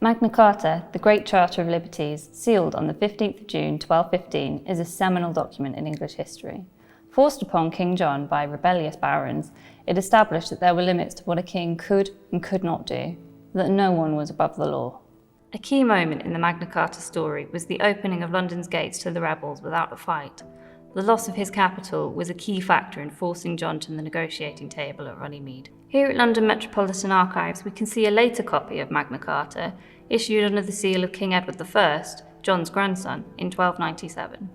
Magna Carta, the Great Charter of Liberties, sealed on the 15th of June 1215, is a seminal document in English history. Forced upon King John by rebellious barons, it established that there were limits to what a king could and could not do, that no one was above the law. A key moment in the Magna Carta story was the opening of London's gates to the rebels without a fight. The loss of his capital was a key factor in forcing John to the negotiating table at Runnymede. Here at London Metropolitan Archives, we can see a later copy of Magna Carta, issued under the seal of King Edward I, John's grandson, in 1297.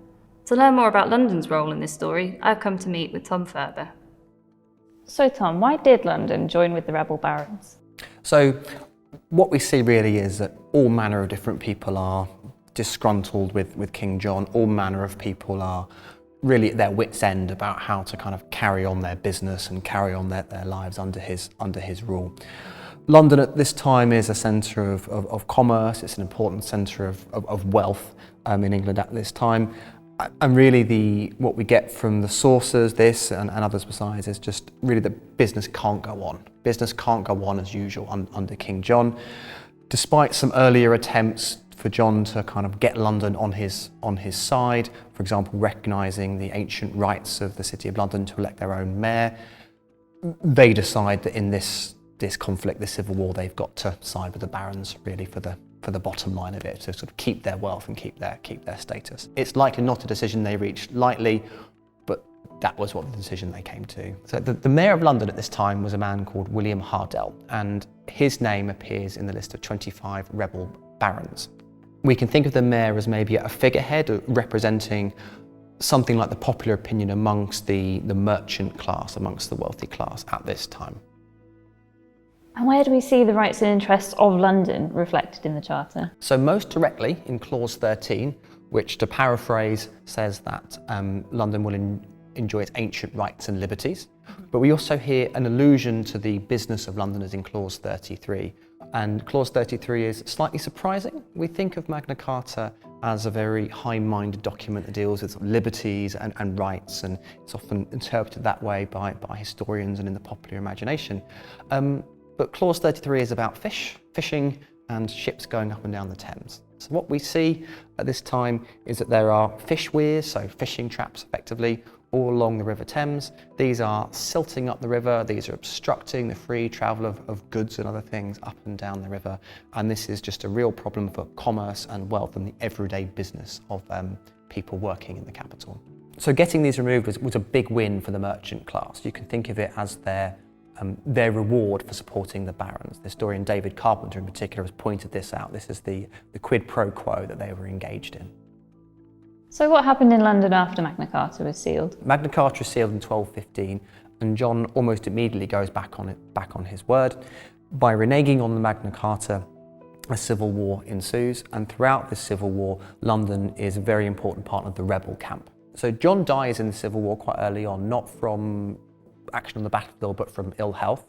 To learn more about London's role in this story, I've come to meet with Tom Ferber. So Tom, why did London join with the rebel barons? So what we see really is that all manner of different people are disgruntled with King John. All manner of people are really at their wits' end about how to kind of carry on their business and carry on their lives under his rule. London at this time is a centre of commerce. It's an important centre of wealth in England at this time. And really what we get from the sources, this and others besides, is just really that business can't go on. Business can't go on as usual under King John. Despite some earlier attempts for John to kind of get London on his side, for example, recognising the ancient rights of the City of London to elect their own mayor, they decide that in this conflict, this civil war, they've got to side with the barons really for the bottom line of it, to sort of keep their wealth and keep their status. It's likely not a decision they reached lightly, but that was what the decision they came to. So the mayor of London at this time was a man called William Hardell, and his name appears in the list of 25 rebel barons. We can think of the mayor as maybe a figurehead representing something like the popular opinion amongst the merchant class, amongst the wealthy class at this time. And where do we see the rights and interests of London reflected in the Charter? So most directly in Clause 13, which, to paraphrase, says that London will enjoy its ancient rights and liberties. But we also hear an allusion to the business of Londoners in Clause 33. And Clause 33 is slightly surprising. We think of Magna Carta as a very high-minded document that deals with liberties and rights, and it's often interpreted that way by historians and in the popular imagination. But Clause 33 is about fishing and ships going up and down the Thames. So what we see at this time is that there are fish weirs, so fishing traps effectively, all along the River Thames. These are silting up the river, these are obstructing the free travel of goods and other things up and down the river. And this is just a real problem for commerce and wealth and the everyday business of people working in the capital. So getting these removed was a big win for the merchant class. You can think of it as their reward for supporting the barons. The historian David Carpenter in particular has pointed this out. This is the quid pro quo that they were engaged in. So what happened in London after Magna Carta was sealed? Magna Carta is sealed in 1215, and John almost immediately goes back on his word. By reneging on the Magna Carta, a civil war ensues, and throughout this civil war, London is a very important part of the rebel camp. So John dies in the civil war quite early on, not from action on the battlefield, but from ill health.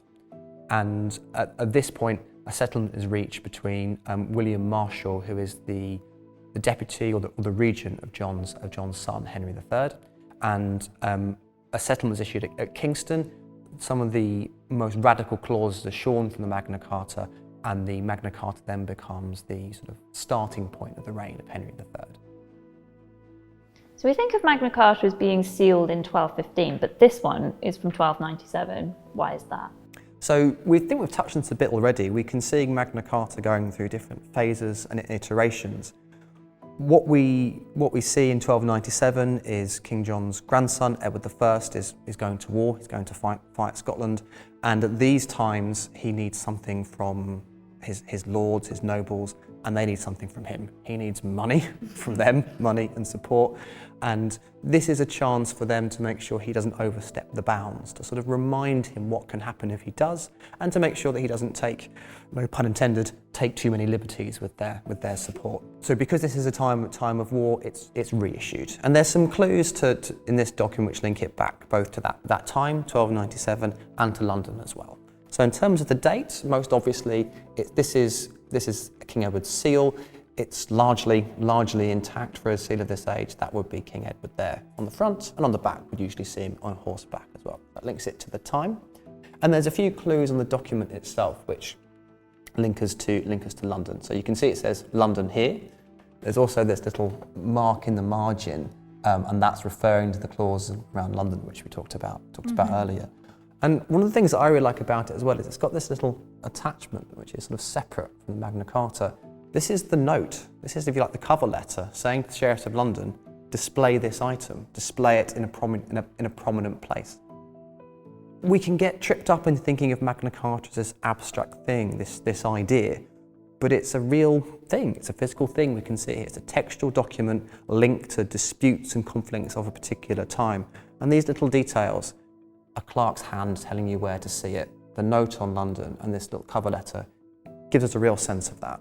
And at this point, a settlement is reached between William Marshal, who is the deputy or the regent of John's son, Henry III, and a settlement was issued at Kingston. Some of the most radical clauses are shorn from the Magna Carta, and the Magna Carta then becomes the sort of starting point of the reign of Henry III. So we think of Magna Carta as being sealed in 1215, but this one is from 1297. Why is that? So we think we've touched on this a bit already. We can see Magna Carta going through different phases and iterations. What we see in 1297 is King John's grandson, Edward I, is going to war. He's going to fight Scotland, and at these times he needs something from his lords, his nobles, and they need something from him. He needs money from them, money and support. And this is a chance for them to make sure he doesn't overstep the bounds, to sort of remind him what can happen if he does, and to make sure that he doesn't take, no pun intended, take too many liberties with their support. So because this is a time of war, it's reissued. And there's some clues in this document which link it back both to that time, 1297, and to London as well. So in terms of the date, most obviously, this is King Edward's seal. It's largely intact for a seal of this age. That would be King Edward there on the front, and on the back we'd usually see him on horseback as well. That links it to the time. And there's a few clues on the document itself which link us to London. So you can see it says London here. There's also this little mark in the margin, and that's referring to the clause around London, which we talked about earlier. And one of the things that I really like about it as well is it's got this little attachment, which is sort of separate from the Magna Carta. This is the note. This is, if you like, the cover letter saying to the Sheriff of London, display this item, display it in a prominent place. We can get tripped up into thinking of Magna Carta as this abstract thing, this idea, but it's a real thing. It's a physical thing we can see. It's a textual document linked to disputes and conflicts of a particular time. And these little details, a clerk's hand telling you where to see it, the note on London, and this little cover letter gives us a real sense of that.